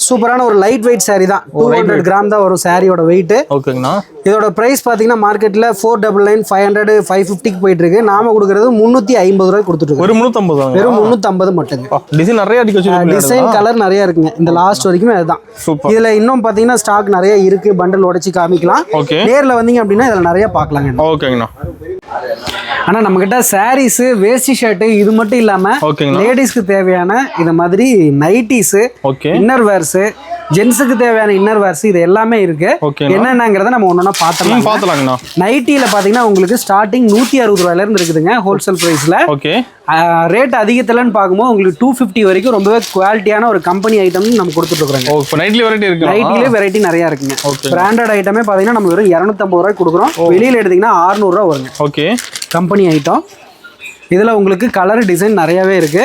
சூப்பரான ஒரு லைட் வெயிட் சாரீ தான். 200 கிராம் தான் வரும் சாரியோட வெயிட். ஓகேங்கண்ணா. இதோட பிரைஸ் பார்த்தீங்கன்னா மார்க்கெட்டில் 499, 500, 550 போயிட்டு இருக்கு. நாம கொடுக்கறது 350 ரூபாய் கொடுத்துட்டு இருக்கோம். வெறும் 350. வெறும் 350 மட்டுங்க. டிசைன் நிறைய அடிக்க வச்சிருக்கீங்க. டிசைன் கலர் நிறைய இருக்குங்க. இந்த லாஸ்ட் வரைக்குமே அதுதான். இதுல இன்னும் பார்த்தீங்கன்னா ஸ்டாக் நிறைய இருக்கு. பண்டல் உடைச்சு காமிக்கலாம். நேரில் வந்தீங்க அப்படின்னா இதில் நிறைய பார்க்கலாங்க. ஓகேங்கண்ணா. ஆனால் நம்மக்கிட்ட சாரீஸு, வேஷ்டி ஷர்ட்டு இது மட்டும் இல்லாமல் லேடிஸ்க்கு தேவையான இந்த மாதிரி நைட்டிஸு, இன்னர் வேர்ஸு, ஜென்ஸுக்கு தேவையான இன்னர் வேர்ஸ் இது எல்லாமே இருக்கு. என்னென்னங்கிறத நம்ம ஒன்னொன்னா பார்த்தலாம். நைட்டியில பாத்தீங்கன்னா உங்களுக்கு ஸ்டார்டிங் 160 ரூபாயில இருந்து இருக்குதுங்க ஹோல்சேல் பிரைஸ்ல. ரேட் அதிகத்துலன்னு பார்க்கும்போது உங்களுக்கு 250 வரைக்கும் ரொம்பவே குவாலிட்டியான ஒரு கம்பெனி ஐட்டம் நம்ம கொடுத்துட்டு இருக்கோம். நைட்டிலே வெரைட்டி நிறைய இருக்குங்க. பிராண்டட் ஐட்டமே பாத்தீங்கன்னா நம்ம வெறும் 250 ரூபாய் கொடுக்குறோம். வெளியில எடுத்தீங்கன்னா 600 ரூபா வருங்க. Company item. இதுல உங்களுக்கு கலர் டிசைன் நிறையவே இருக்கு.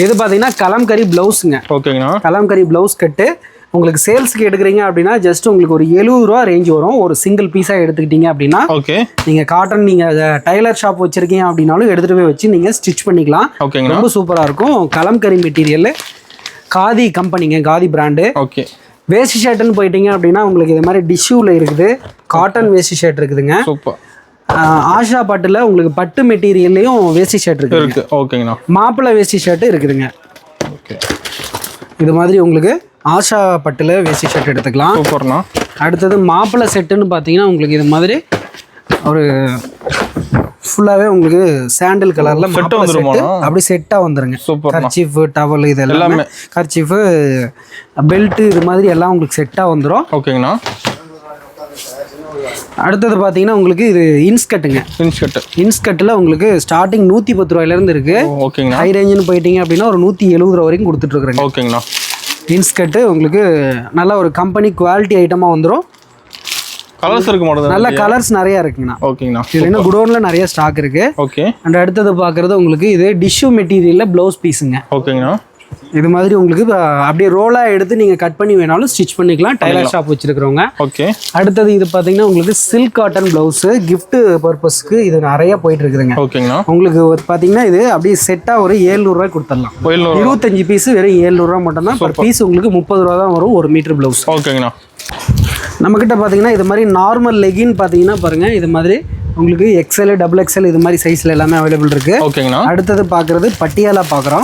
இது பாத்தீங்கன்னா கலம்கரி பிளவுஸ்ங்க. கலம்கரி பிளவுஸ் கட்டு உங்களுக்கு சேல்ஸ்க்கு எடுக்கிறீங்க அப்படின்னா ஜஸ்ட் உங்களுக்கு ஒரு 70 ரூபா ரேஞ்ச் வரும். ஒரு சிங்கிள் பீஸா எடுத்துக்கிட்டீங்க அப்படின்னா நீங்க காட்டன் நீங்க டைலர் ஷாப் வச்சிருக்கீங்க அப்படின்னாலும் எடுத்துட்டு போய் வச்சு நீங்க ஸ்டிச் பண்ணிக்கலாம். ரொம்ப சூப்பரா இருக்கும். கலம்கரி மெட்டீரியல், காதி கம்பெனிங்க, காதி பிராண்டு. வேஷ்டி ஷர்ட்னு போயிட்டீங்க அப்படின்னா உங்களுக்கு இது மாதிரி டிஷ்யூல இருக்குது. காட்டன் வேஷ்டி ஷர்ட் இருக்குதுங்க. ஆஷா பட்டுல உங்களுக்கு பட்டு மெட்டீரியல்லையும் வேஷ்டி ஷர்ட் இருக்கு. மாப்பிள்ளை வேஷ்டி ஷர்ட் இருக்குதுங்க. இது மாதிரி உங்களுக்கு ஆஷா பட்டுல வேஷ்டி ஷர்ட் எடுத்துக்கலாம். அடுத்தது மாப்பிள்ளை செட்டுன்னு பார்த்தீங்கன்னா உங்களுக்கு இது மாதிரி ஒரு ஃபுல்லாகவே உங்களுக்கு சாண்டில் கலர்ல அப்படி செட்டாக வந்துருங்க. கர்ச்சீஃப், டவல் இது எல்லாமே, கர்ச்சீஃப், பெல்ட் இது மாதிரி எல்லாம் உங்களுக்கு செட்டாக வந்துடும். ஓகேங்கண்ணா. அடுத்தது பார்த்தீங்கன்னா உங்களுக்கு இது இன்ஸ்கட்டுங்க. இன்ஸ்கட்டில் உங்களுக்கு ஸ்டார்டிங் 110 ரூபாயிலேருந்து இருக்கு. ஹை ரேஞ்சுன்னு போயிட்டீங்க அப்படின்னா ஒரு 170 ரூபா வரைக்கும் கொடுத்துட்டு இருக்கிறேங்க. ஓகேங்கண்ணா. இன்ஸ்கட்டு உங்களுக்கு நல்ல ஒரு கம்பெனி குவாலிட்டி ஐட்டமாக வந்துடும். கலர்ஸ் இருக்கு மாடல், நல்ல கலர்ஸ் நிறைய இருக்குங்கண்ணா. ஓகேங்கண்ணா. இது இன்னும் குடோன்ல நிறைய ஸ்டாக் இருக்கு. ஓகே. அண்ட் அடுத்தது பார்க்குறது உங்களுக்கு இது டிஷ்யூ மெட்டீரியல்ல ப்ளவுஸ் பீஸுங்க. ஓகேங்கண்ணா. இது மாதிரி உங்களுக்கு அப்படியே ரோலாக எடுத்து நீங்கள் கட் பண்ணி வேணாலும் ஸ்டிச் பண்ணிக்கலாம். டைலர் ஷாப் வச்சிருக்கிறவங்க. ஓகே. அடுத்தது இது பார்த்தீங்கன்னா உங்களுக்கு சில்க் காட்டன் ப்ளவுஸு கிஃப்ட் பர்பஸ்க்கு இது நிறைய போயிட்டு இருக்குதுங்க. ஓகேங்கண்ணா. உங்களுக்கு பார்த்தீங்கன்னா இது அப்படியே செட்டாக ஒரு 700 ரூபாய் கொடுத்துடலாம். 25 பீஸ் வெறும் 700 ரூபா மட்டும் தான். ஒரு பீஸ் உங்களுக்கு 30 ரூபா தான் வரும், 1 மீட்டர் ப்ளவுஸ். ஓகேங்கண்ணா. நம்மக்கிட்ட பார்த்தீங்கன்னா இது மாதிரி நார்மல் லெகின் பார்த்தீங்கன்னா பாருங்கள், இது மாதிரி உங்களுக்கு XL, XXL இது மாதிரி சைஸ்ல எல்லாமே அவைலபிள் இருக்கு. ஓகேங்கண்ணா. அடுத்தது பார்க்குறது பட்டியாலா பார்க்குறோம்.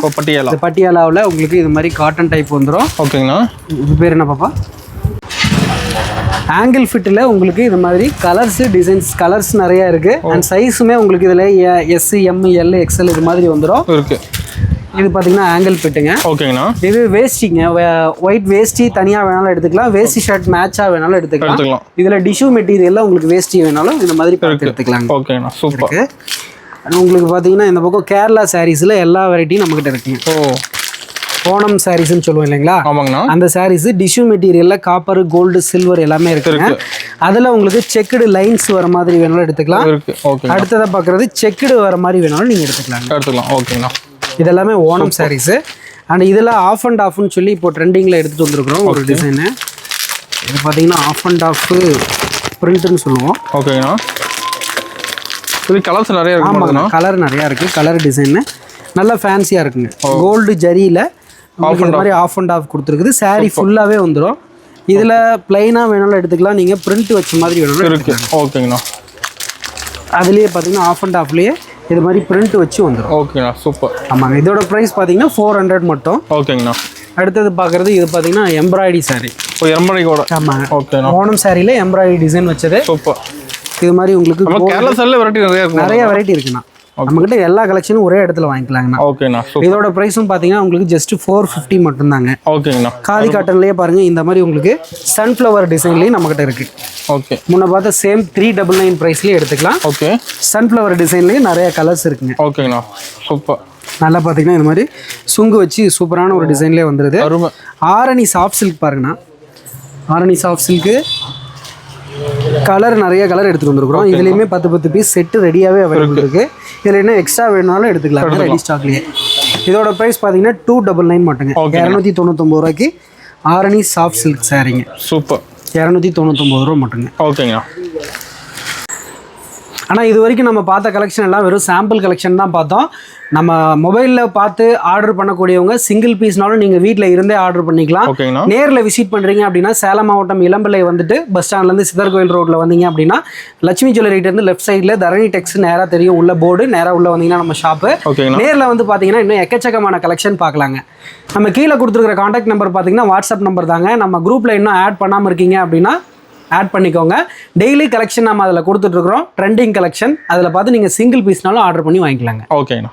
பட்டியாலாவில் உங்களுக்கு இது மாதிரி காட்டன் டைப் வந்துடும். ஓகேங்கண்ணா. இது பேர் என்ன பாப்பா? ஆங்கிள் ஃபிட்டில் உங்களுக்கு இது மாதிரி கலர்ஸ், டிசைன்ஸ் கலர்ஸ் நிறைய இருக்கு. அண்ட் சைஸுமே உங்களுக்கு இதில் S, M, L, XL இது மாதிரி வந்துடும். இருக்கு. இது பார்த்தீங்கன்னா ஆங்கிள் ஃபிட்டுங்க. ஓகேங்கண்ணா. இது வேஸ்டிங்க. ஒயிட் வேஸ்டி தனியாக வேணாலும் எடுத்துக்கலாம். வேஸ்டி ஷர்ட் மேட்சாக வேணாலும் எடுத்துக்கலாம். இதில் டிஷ்யூ மெட்டீரியலில் உங்களுக்கு வேஸ்டி வேணாலும் இந்த மாதிரி எடுத்துக்கலாம். ஓகேண்ணா. சூப்பர். உங்களுக்கு பார்த்தீங்கன்னா இந்த பக்கம் கேரளா சாரீஸில் எல்லா வெரைட்டியும் நம்மகிட்ட இருக்குங்க. ஓணம் சாரீஸ்ன்னு சொல்லுவோம் இல்லைங்களா? ஆமாங்கண்ணா. அந்த சாரீஸ் டிஷ்யூ மெட்டீரியலில் காப்பர், கோல்டு, சில்வர் எல்லாமே இருக்குங்க. அதில் உங்களுக்கு செக்குடு லைன்ஸ் வர மாதிரி வேணாலும் எடுத்துக்கலாம். அடுத்ததை பார்க்குறது செக்குடு வர மாதிரி வேணாலும் நீங்கள் எடுத்துக்கலாம். ஓகேங்கண்ணா. இதெல்லாமே ஓணம் சாரீஸு. அண்ட் இதில் ஆஃப் அண்ட் ஆஃப்னு சொல்லி இப்போ ட்ரெண்டிங்கில் எடுத்துகிட்டு வந்துருக்குறோம் ஒரு டிசைனு. இது பார்த்தீங்கன்னா ஆஃப் அண்ட் ஆஃப் பிரிண்ட்டுன்னு சொல்லுவோம். ஓகேங்கண்ணா. கலர்ஸ் நிறைய இருக்கு. ஆமாங்கண்ணா. கலர் நிறையா இருக்குது. கலர் டிசைனு நல்லா ஃபேன்சியாக இருக்குங்க. கோல்டு ஜரியில் இந்த மாதிரி ஆஃப் அண்ட் ஆஃப் கொடுத்துருக்குது. சாரீ ஃபுல்லாகவே வந்துடும். இதில் பிளைனாக வேணாலும் எடுத்துக்கலாம். நீங்கள் பிரிண்ட் வச்ச மாதிரி வேணாலும் எடுத்துக்கலாம். ஓகேங்கண்ணா. அதுலேயே பார்த்தீங்கன்னா ஆஃப் அண்ட் ஆஃப்லேயே இது மாதிரி பிரிண்ட் வச்சு வந்துடும். ஓகேண்ணா. சூப்பர். ஆமாங்க. இதோட ப்ரைஸ் பார்த்தீங்கன்னா 400 மட்டும். ஓகேங்கண்ணா. அடுத்தது பார்க்குறது இது பார்த்தீங்கன்னா எம்ப்ராய்டரி சாரீ. எம்ப்ராய்டரி கூட. ஆமாங்க. ஓகேண்ணா. ஓணம் சாரியில் எம்ப்ராய்டரி டிசைன் வச்சது. சூப்பர். இது மாதிரி உங்களுக்கு கேரளா சாரியில் வெரைட்டி நிறைய வெரைட்டி இருக்குண்ணா. நம்மகிட்ட எல்லா கலெக்ஷனும் ஒரே இடத்துல வாங்கிக்கலாங்கண்ணா. ஓகேண்ணா. இதோட ப்ரைஸும் பார்த்தீங்கன்னா உங்களுக்கு ஜஸ்ட் 450 மட்டும்தாங்க. ஓகேங்கண்ணா. காதி காட்டன்லேயே பாருங்க இந்த மாதிரி உங்களுக்கு சன்ஃப்ளவர் டிசைன்லேயும் நம்மகிட்ட இருக்கு. ஓகே. முன்ன பார்த்த சேம் 399 ப்ரைஸ்லேயே எடுத்துக்கலாம். ஓகே. சன்ஃப்ளவர் டிசைன்லேயே நிறைய கலர்ஸ் இருக்குங்க. ஓகேங்கண்ணா. சூப்பர். நல்லா பார்த்தீங்கன்னா இந்த மாதிரி சுங்கு வச்சு சூப்பரான ஒரு டிசைன்லேயே வந்துடுது. ஆரணி சாஃப்ட் சில்க் பாருங்கண்ணா. ஆரணி சாஃப்ட் சில்க்கு கலர் நிறைய கலர் எடுத்துகிட்டு வந்துருக்குறோம். இதுலேயுமே 10 பீஸ் செட்டு ரெடியாகவே அவைலபிள் இருக்குது. இதில் என்ன எக்ஸ்ட்ரா வேணுனாலும் எடுத்துக்கலாம் ரெடி ஸ்டாக்லேயே. இதோட ப்ரைஸ் பார்த்தீங்கன்னா 299 மட்டுங்க. 299 ரூபாய்க்கு ஆரணி சாஃப்ட் சில்க் சாரீங்க. சூப்பர். 299 ரூபா மட்டுங்க. ஓகேங்க. ஆனால் இது வரைக்கும் நம்ம பார்த்த கலெக்ஷன் எல்லாம் வெறும் சாம்பிள் கலெக்ஷன் தான் பார்த்தோம். நம்ம மொபைலில் பார்த்து ஆர்டர் பண்ணக்கூடியவங்க சிங்கிள் பீஸ்னாலும் நீங்கள் வீட்டில் இருந்தே ஆர்டர் பண்ணிக்கலாம். நேரில் விசிட் பண்ணுறீங்க அப்படின்னா சேலம் மாவட்டம் இளம்பிள்ளை வந்துட்டு பஸ் ஸ்டாண்ட்லேருந்து சித்தர் கோயில் ரோட்டில் வந்தீங்க அப்படின்னா லட்சுமி ஜுவல்லரிட்டேருந்து லெஃப்ட் சைடில் தரணி டெக்ஸ் நேராக தெரியும். உள்ள போர்டு நேராக உள்ள வந்தீங்கன்னா நம்ம ஷாப்பு. நேரில் வந்து பார்த்தீங்கன்னா இன்னும் எக்கச்சக்கமான கலெக்ஷன் பார்க்கலாங்க. நம்ம கீழே கொடுத்துருக்கிற கான்டாக்ட் நம்பர் பார்த்தீங்கன்னா வாட்ஸ்அப் நம்பர் தாங்க. நம்ம குரூப்பில் இன்னும் ஆட் பண்ணாமல் இருக்கீங்க அப்படின்னா ஆட் பண்ணிக்கோங்க. டெய்லி கலெக்ஷன் நம்ம அதில் கொடுத்துட்ருக்குறோம். ட்ரெண்டிங் கலெக்ஷன் அதில் பார்த்து நீங்கள் சிங்கிள் பீஸ்னாலும் ஆர்டர் பண்ணி வாங்கிக்கலாங்க. ஓகேண்ணா.